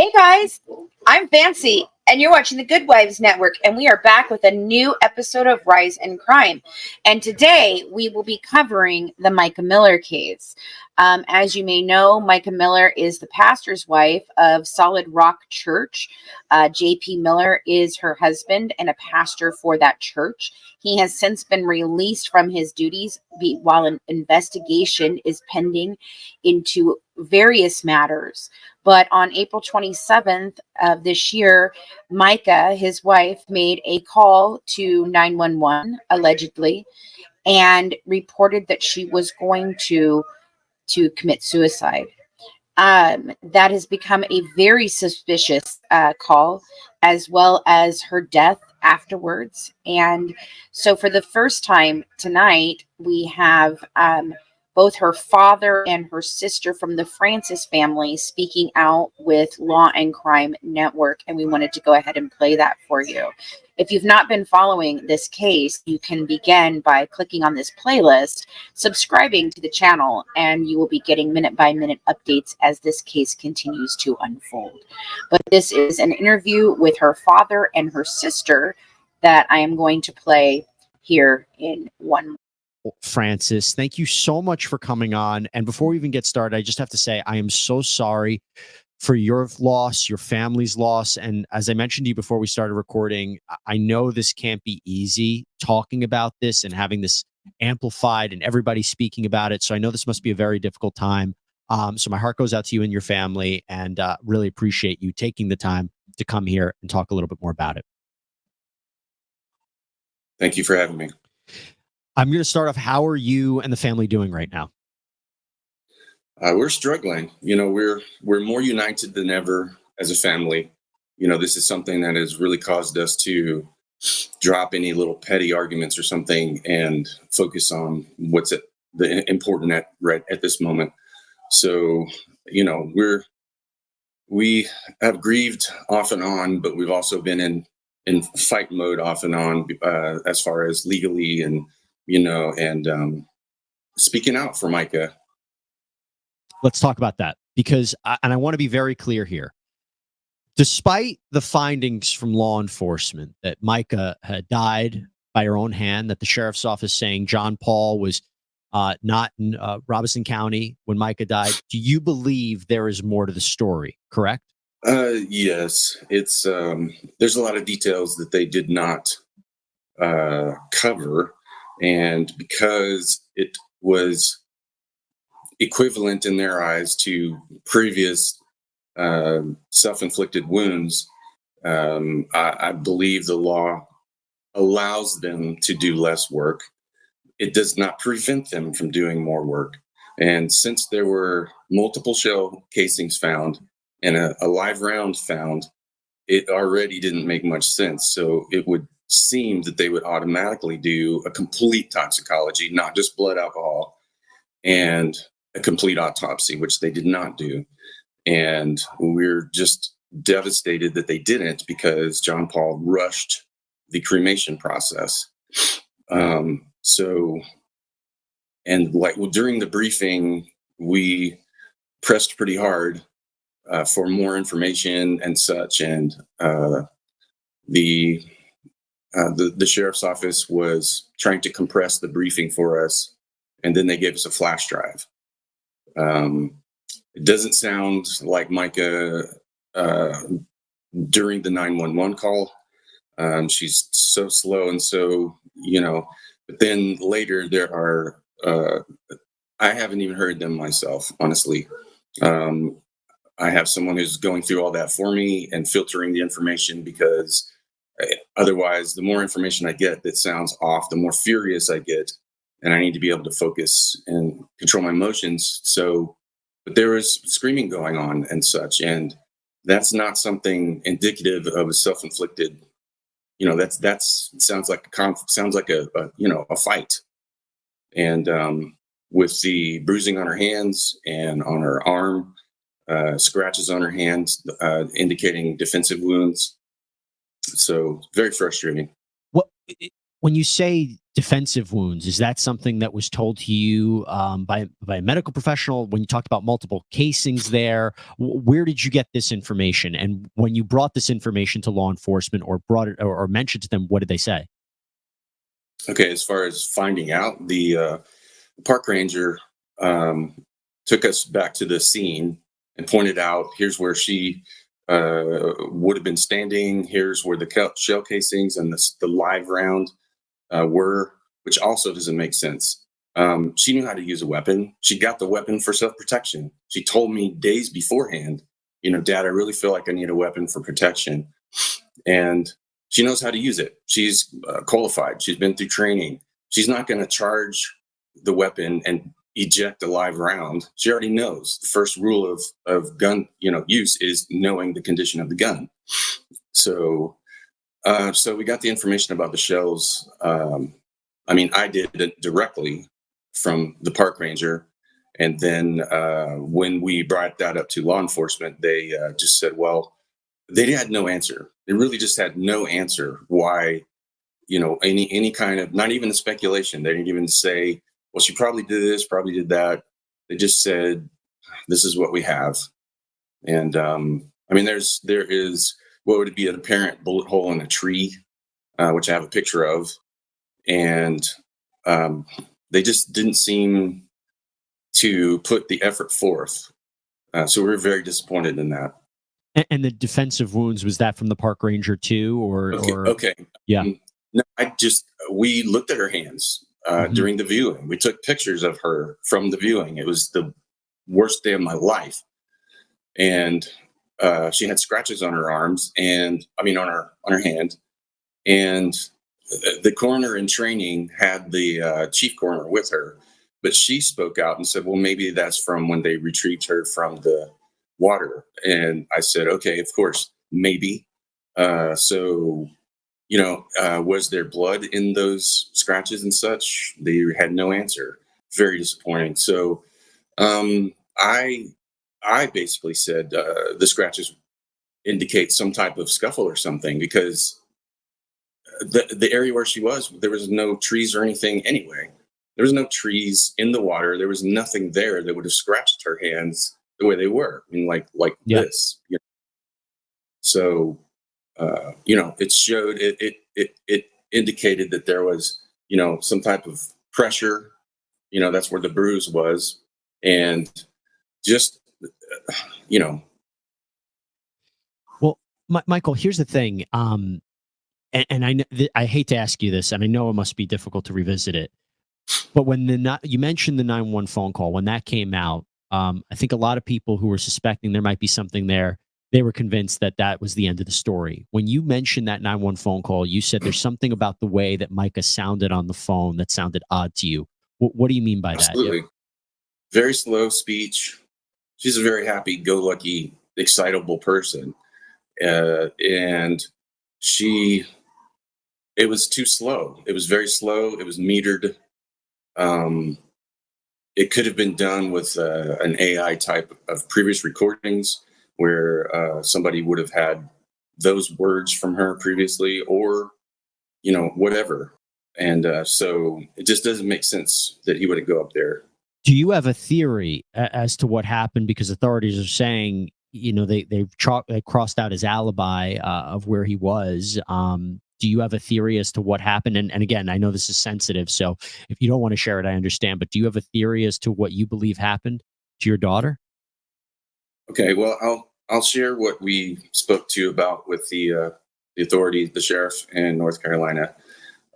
Hey guys, I'm Fancy, and you're watching the Good Wives Network, and we are back with a new episode of Rise and Crime. And today we will be covering the Mica Miller case. As you may know, Mica Miller is the pastor's wife of Solid Rock Church. J.P. Miller is her husband and a pastor for that church. He has since been released from his duties while an investigation is pending into various matters. But on April 27th of this year, Mica, his wife, made a call to 911, allegedly, and reported that she was going to commit suicide. That has become a very suspicious call, as well as her death afterwards. And so for the first time tonight, we have both her father and her sister from the Francis family speaking out with Law and Crime Network. And we wanted to go ahead and play that for you. If you've not been following this case, you can begin by clicking on this playlist, subscribing to the channel, and you will be getting minute-by-minute updates as this case continues to unfold. But this is an interview with her father and her sister that I am going to play here in 1 minute. Francis, thank you so much for coming on. And before we even get started, I just have to say I am so sorry for your loss, your family's loss. And as I mentioned to you before we started recording, I know this can't be easy talking about this and having this amplified and everybody speaking about it. So I know this must be a very difficult time. So my heart goes out to you and your family, and really appreciate you taking the time to come here and talk a little bit more about it. Thank you for having me. I'm going to start off. How are you and the family doing right now? We're struggling. We're more united than ever as a family. This is something that has really caused us to drop any little petty arguments or something and focus on what's important right at this moment. So, we have grieved off and on, but we've also been in fight mode off and on as far as legally and speaking out for Mica. Let's talk about that, because I want to be very clear here. Despite the findings from law enforcement that Mica had died by her own hand, that the sheriff's office saying John Paul was not in Robeson County when Mica died, do you believe there is more to the story, correct? Yes. It's there's a lot of details that they did not cover. And because it was equivalent in their eyes to previous self-inflicted wounds, I believe the law allows them to do less work. It does not prevent them from doing more work. And since there were multiple shell casings found and a live round found, it already didn't make much sense. So it would seem that they would automatically do a complete toxicology, not just blood alcohol, and a complete autopsy, which they did not do. And we're just devastated that they didn't, because John Paul rushed the cremation process. During the briefing, we pressed pretty hard for more information and such. And the sheriff's office was trying to compress the briefing for us, and then they gave us a flash drive. It doesn't sound like Mica during the 911 call. She's so slow, and so, but then later there are, I haven't even heard them myself, honestly. I have someone who's going through all that for me and filtering the information, because otherwise, the more information I get that sounds off, the more furious I get, and I need to be able to focus and control my emotions. But there was screaming going on and such, and that's not something indicative of a self-inflicted. That's sounds like a fight. And with the bruising on her hands and on her arm, scratches on her hands, indicating defensive wounds. So very frustrating. When you say defensive wounds, is that something that was told to you by a medical professional when you talked about multiple casings there? Where did you get this information? And when you brought this information to law enforcement or brought it or mentioned to them, what did they say? Okay, as far as finding out, the park ranger um, took us back to the scene and pointed out, here's where she would have been standing. Here's where the shell casings and the live round were, which also doesn't make sense. She knew how to use a weapon. She got the weapon for self-protection. She told me days beforehand, Dad, I really feel like I need a weapon for protection. And she knows how to use it. She's qualified. She's been through training. She's not going to charge the weapon and eject a live round. She already knows the first rule of gun, use is knowing the condition of the gun. So we got the information about the shells. I did it directly from the park ranger. And then when we brought that up to law enforcement, they just said, well, they had no answer. They really just had no answer why, any kind of, not even a speculation. They didn't even say, well, she probably did this, probably did that. They just said, this is what we have. And there is what would be an apparent bullet hole in a tree, which I have a picture of. And they just didn't seem to put the effort forth. So we were very disappointed in that. And the defensive wounds, was that from the park ranger too, Okay. Yeah. No, we looked at her hands during the viewing. We took pictures of her from the viewing. It was the worst day of my life. And she had scratches on her arms and on her hand. And the coroner in training had the chief coroner with her, but she spoke out and said, well, maybe that's from when they retrieved her from the water. And I said, okay, of course, maybe. Was there blood in those scratches and such? They had no answer. Very disappointing. So I basically said the scratches indicate some type of scuffle or something, because the area where she was, there was no trees or anything anyway. There was no trees in the water. There was nothing there that would have scratched her hands the way they were. Like Yeah. this. So, it showed it indicated that there was, some type of pressure. That's where the bruise was, and just, Well, Michael, here's the thing. And I hate to ask you this, and I know it must be difficult to revisit it, but when you mentioned the 911 phone call, when that came out, I think a lot of people who were suspecting there might be something there, they were convinced that that was the end of the story. When you mentioned that 911 phone call, you said there's something about the way that Mica sounded on the phone that sounded odd to you. What do you mean by absolutely. that? Very slow speech. She's a very happy-go-lucky, excitable person, and it was too slow. It was very slow. It was metered. It could have been done with an AI type of previous recordings where somebody would have had those words from her previously, or whatever. And so it just doesn't make sense that he would go up there. Do you have a theory as to what happened? Because authorities are saying, they crossed out his alibi of where he was. Do you have a theory as to what happened? And again, I know this is sensitive, so if you don't want to share it, I understand. But do you have a theory as to what you believe happened to your daughter? Okay, well, I'll share what we spoke to about with the authority, the sheriff in North Carolina.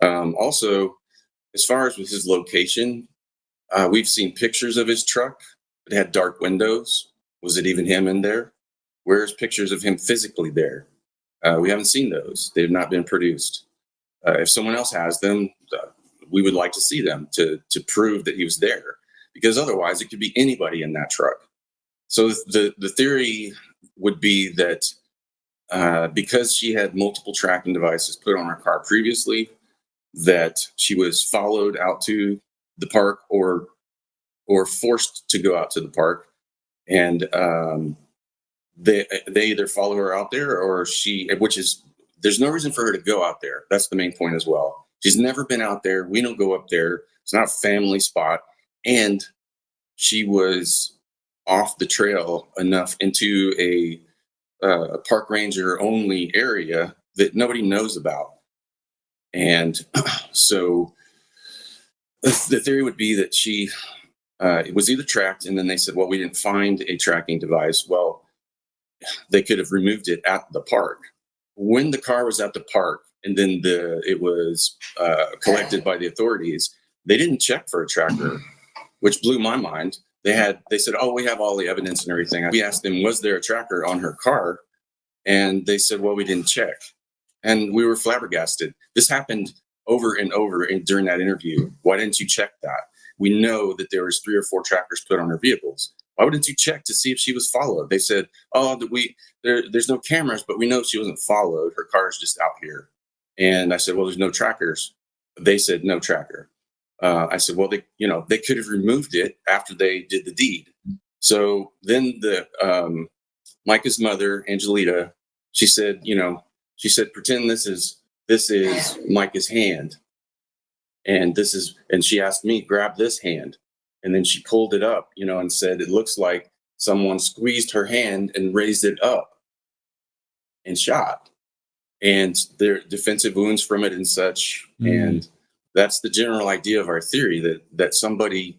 Also, as far as with his location, we've seen pictures of his truck. It had dark windows. Was it even him in there? Where's pictures of him physically there? We haven't seen those. They've not been produced. If someone else has them, we would like to see them to prove that he was there, because otherwise it could be anybody in that truck. So the theory would be that because she had multiple tracking devices put on her car previously, that she was followed out to the park or forced to go out to the park, and they either follow her out there, or there's no reason for her to go out there. That's the main point as well. She's never been out there. We don't go up there. It's not a family spot. And she was off the trail enough into a park ranger only area that nobody knows about. And so the theory would be that she it was either tracked, and then they said, well, we didn't find a tracking device. Well, they could have removed it at the park. When the car was at the park and then it was collected by the authorities, they didn't check for a tracker, which blew my mind. They said, oh, we have all the evidence and everything. We asked them, was there a tracker on her car? And they said, well, we didn't check. And we were flabbergasted. This happened over and over during that interview. Why didn't you check that? We know that there was 3 or 4 trackers put on her vehicles. Why wouldn't you check to see if she was followed? They said, oh, there's no cameras, but we know she wasn't followed. Her car is just out here. And I said, well, there's no trackers. They said no tracker. I said, well, they could have removed it after they did the deed. So then Mica's mother, Angelita, she said, pretend this is Mica's hand. And she asked me, grab this hand. And then she pulled it up, and said, it looks like someone squeezed her hand and raised it up and shot. And there are defensive wounds from it and such. And that's the general idea of our theory, that somebody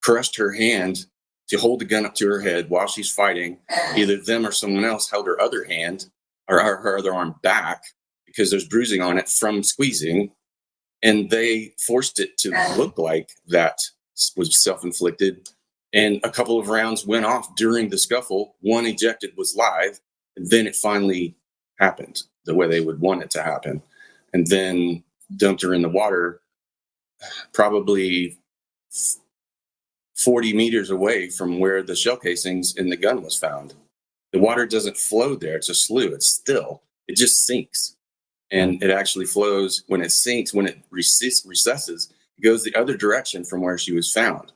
crushed her hand to hold the gun up to her head while she's fighting. Either them or someone else held her other hand or her other arm back because there's bruising on it from squeezing. And they forced it to look like that was self-inflicted. And a couple of rounds went off during the scuffle. One ejected was live. And then it finally happened the way they would want it to happen. And then dumped her in the water, probably 40 meters away from where the shell casings in the gun was found. The water doesn't flow there. It's a slough. It's still. It just sinks. And it actually flows when it sinks, when it recesses, it goes the other direction from where she was found.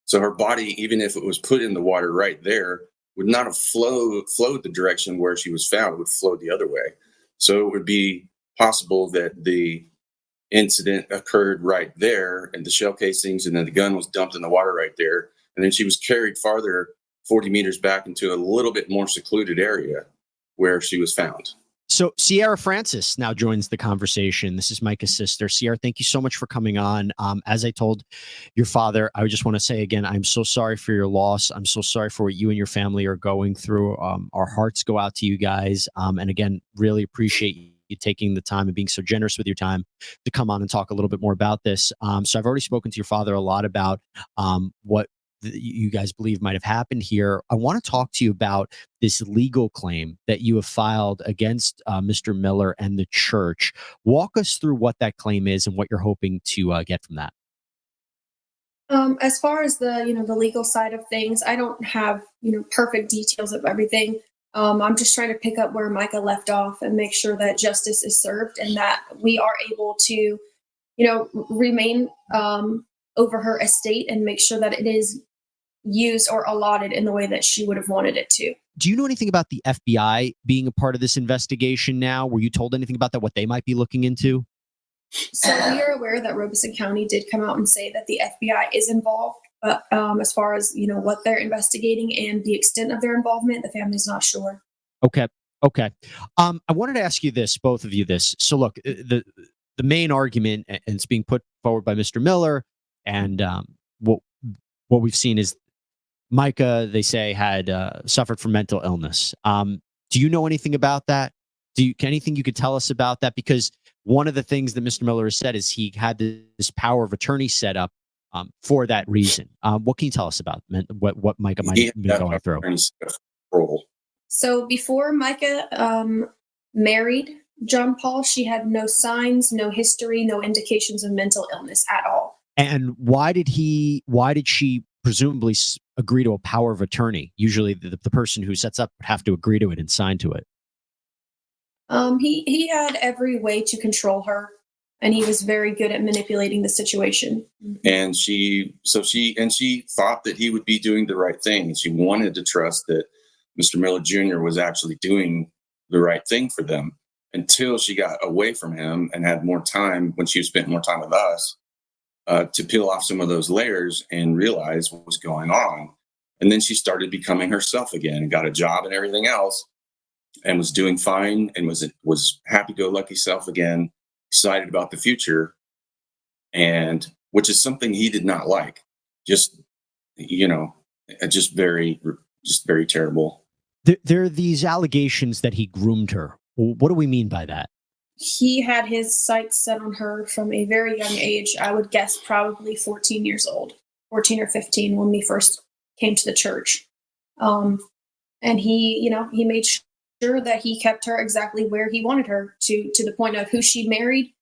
So her body, even if it was put in the water right there, would not have flowed the direction where she was found. It would flow the other way. So it would be possible that the incident occurred right there and the shell casings, and then the gun was dumped in the water right there. And then she was carried farther 40 meters back into a little bit more secluded area where she was found. So Sierra Francis now joins the conversation. This is Mica's sister. Sierra, thank you so much for coming on. As I told your father, I just want to say again, I'm so sorry for your loss. I'm so sorry for what you and your family are going through. Our hearts go out to you guys. And again, really appreciate you taking the time and being so generous with your time to come on and talk a little bit more about this. So I've already spoken to your father a lot about what you guys believe might have happened here. I want to talk to you about this legal claim that you have filed against Mr. Miller and the church. Walk us through what that claim is and what you're hoping to get from that. As far as the legal side of things, I don't have perfect details of everything. I'm just trying to pick up where Mica left off and make sure that justice is served and that we are able to remain over her estate and make sure that it is used or allotted in the way that she would have wanted it to. Do you know anything about the FBI being a part of this investigation now? Were you told anything about that, what they might be looking into? So we are aware that Robeson County did come out and say that the FBI is involved, but as far as what they're investigating and the extent of their involvement, the family's not sure. Okay. I wanted to ask you this, both of you this. So look, the main argument, and it's being put forward by Mr. Miller, and what we've seen is Mica, they say, had suffered from mental illness. Do you know anything about that? Anything you could tell us about that? Because one of the things that Mr. Miller has said is he had this power of attorney set up for that reason. What can you tell us about what Mica might have been going through? So before Mica married John Paul, she had no signs, no history, no indications of mental illness at all. And why did she presumably agree to a power of attorney? Usually the person who sets up would have to agree to it and sign to it. He had every way to control her, and he was very good at manipulating the situation. And she thought that he would be doing the right thing. She wanted to trust that Mr. Miller Jr. was actually doing the right thing for them. until she got away from him and had more time when she spent more time with us to peel off some of those layers and realize what was going on. And then she started becoming herself again and got a job and everything else and was doing fine and was happy-go-lucky self again, excited about the future, and which is something he did not like. Just, you know, just very terrible. There are these allegations that he groomed her. What do we mean by that? He had his sights set on her from a very young age. I would guess probably 14 years old, 14 or 15 when we first came to the church. And he made sure that he kept her exactly where he wanted her to the point of who she married,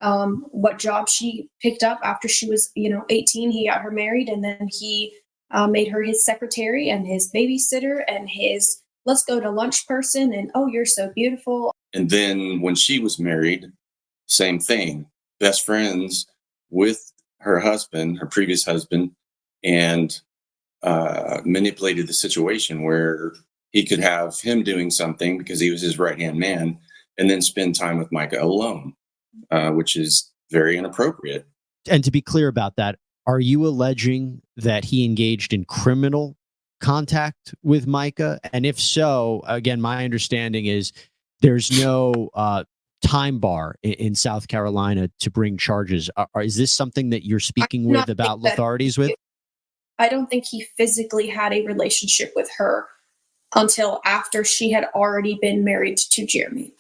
what job she picked up after she was, 18. He got her married, and then he made her his secretary and his babysitter and his let's go to lunch person. And oh, you're so beautiful. And then when she was married, same thing, best friends with her husband, her previous husband, and manipulated the situation where he could have him doing something because he was his right-hand man and then spend time with Mica alone, which is very inappropriate. And to be clear about that, are you alleging that he engaged in criminal contact with Mica? And if so, again, my understanding is there's no time bar in South Carolina to bring charges. Is this something that you're speaking with about authorities with? I don't think he physically had a relationship with her until after she had already been married to Jeremy.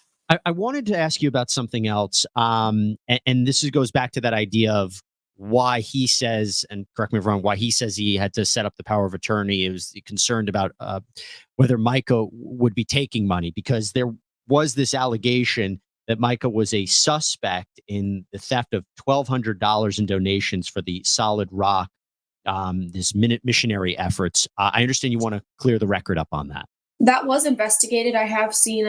I wanted to ask you about something else. And this goes back to that idea of why he says, and correct me if I'm wrong, why he says he had to set up the power of attorney. He was concerned about whether Mica would be taking money, because there was this allegation that Mica was a suspect in the theft of $1,200 in donations for the Solid Rock, this missionary efforts. I understand you want to clear the record up on that. That was investigated. I have seen,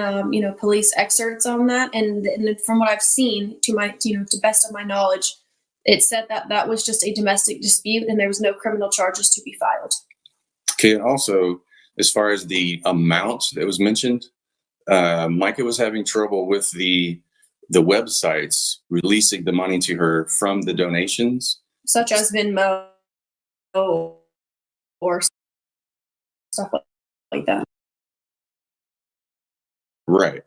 police excerpts on that, and from what I've seen, to best of my knowledge, it said that was just a domestic dispute, and there was no criminal charges to be filed. Okay, and also, as far as the amount that was mentioned, Mica was having trouble with the websites releasing the money to her from the donations, such as Venmo or stuff like that. Right.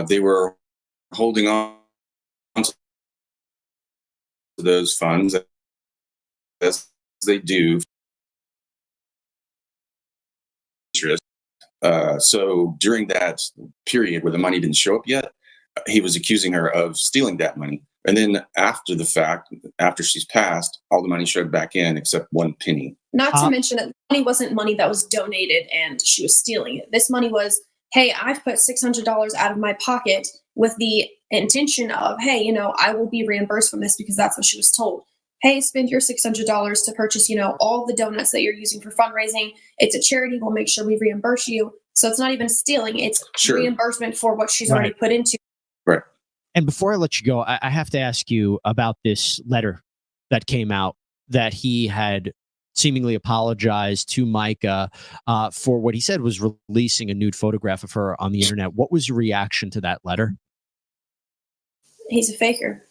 They were holding on to those funds as they do. So during that period where the money didn't show up yet, he was accusing her of stealing that money. And then after the fact, after she's passed, all the money showed back in except one penny. Not to mention that the money wasn't money that was donated and she was stealing it. This money was, hey, I've put $600 out of my pocket with the intention of, hey, I will be reimbursed from this because that's what she was told. Hey, spend your $600 to purchase, all the donuts that you're using for fundraising. It's a charity. We'll make sure we reimburse you. So it's not even stealing. It's reimbursement for what she's already put into. Right. And before I let you go, I have to ask you about this letter that came out that he had seemingly apologized to Mica for what he said was releasing a nude photograph of her on the internet. What was your reaction to that letter? He's a faker.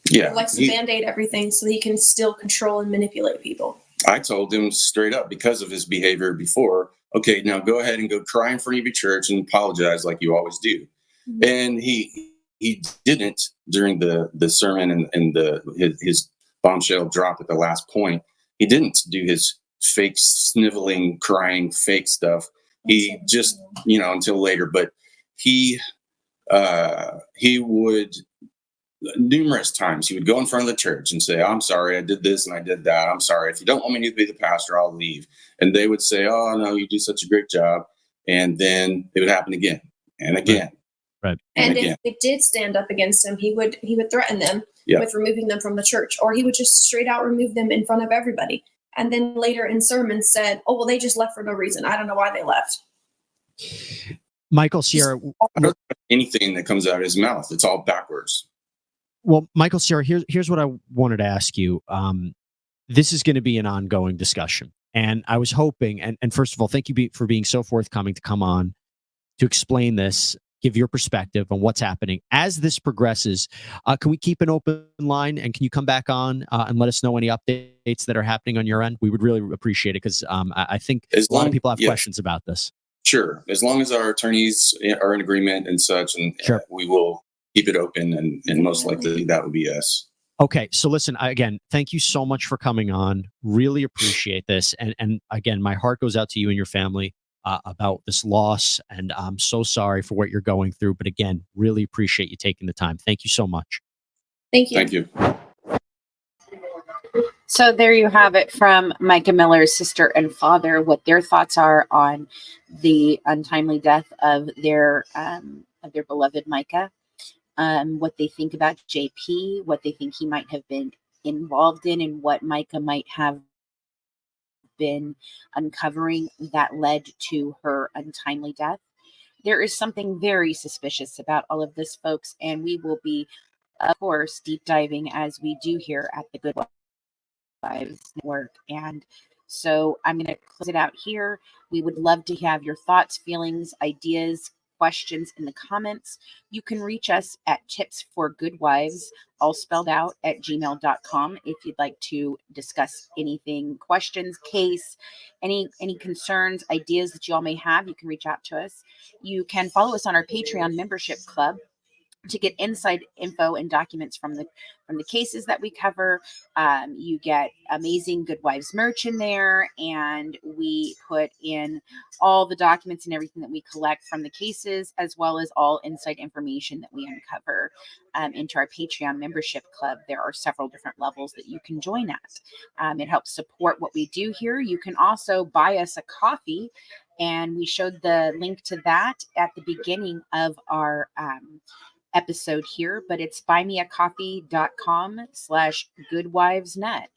Yeah. He likes to band-aid everything so he can still control and manipulate people. I told him straight up, because of his behavior before, okay, now go ahead and go cry in front of your church and apologize like you always do. Mm-hmm. And he didn't during the sermon and his bombshell drop at the last point. He didn't do his fake sniveling, crying, fake stuff. He just, until later, but he would numerous times, he would go in front of the church and say, I'm sorry, I did this and I did that. I'm sorry. If you don't want me to be the pastor, I'll leave. And they would say, oh, no, you do such a great job. And then it would happen again and again. Right. And if they did stand up against him, he would threaten them with removing them from the church, or he would just straight out remove them in front of everybody. And then later in sermons said, oh, well, they just left for no reason. I don't know why they left. Michael Sierra. Anything that comes out of his mouth, it's all backwards. Well, Michael Sierra, here's what I wanted to ask you. This is going to be an ongoing discussion. And I was hoping, and first of all, thank you for being so forthcoming to come on to explain this. give your perspective on what's happening. As this progresses, can we keep an open line, and can you come back on and let us know any updates that are happening on your end? We would really appreciate it, because I think a lot of people have questions about this. Sure. As long as our attorneys are in agreement and such, and Sure. we will keep it open, and most likely that would be yes. Okay, so listen, again, thank you so much for coming on. Really appreciate this, and again, my heart goes out to you and your family about this loss, and I'm so sorry for what you're going through. But again, really appreciate you taking the time. Thank you so much. Thank you. Thank you. So there you have it from Mica Miller's sister and father, what their thoughts are on the untimely death of their beloved Mica, what they think about JP, what they think he might have been involved in, and what Mica might have been uncovering that led to her untimely death. There is something very suspicious about all of this, folks, and we will be, of course, deep diving as we do here at the Good Wives Network. And so I'm going to close it out here. We would love to have your thoughts, feelings, ideas, questions in the comments. You can reach us at tipsforgoodwives, all spelled out, at gmail.com if you'd like to discuss anything, questions, case, any concerns, ideas that you all may have. You can reach out to us. You can follow us on our Patreon membership club to get inside info and documents from the cases that we cover. You get amazing Good Wives merch in there, and we put in all the documents and everything that we collect from the cases, as well as all inside information that we uncover into our Patreon membership club. There are several different levels that you can join at. It helps support what we do here. You can also buy us a coffee, and we showed the link to that at the beginning of our episode here, but it's buymeacoffee.com/goodwivesnet.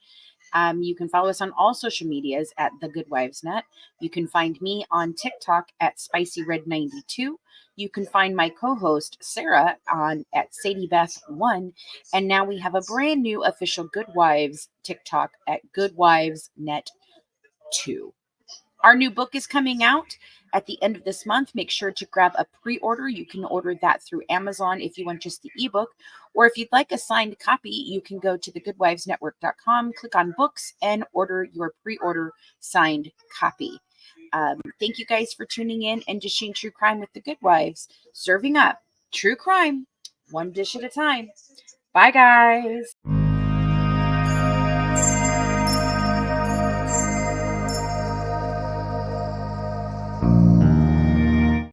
You can follow us on all social medias at the Good Wives Net. You can find me on TikTok at SpicyRed92. You can find my co-host Sarah on at SadieBeth1, and now we have a brand new official Good Wives TikTok at GoodWivesNet2. Our new book is coming out at the end of this month. Make sure to grab a pre-order. You can order that through Amazon if you want just the ebook, or if you'd like a signed copy, you can go to thegoodwivesnetwork.com, click on books, and order your pre-order signed copy. Thank you guys for tuning in and dishing true crime with the Good Wives, serving up true crime one dish at a time. Bye, guys.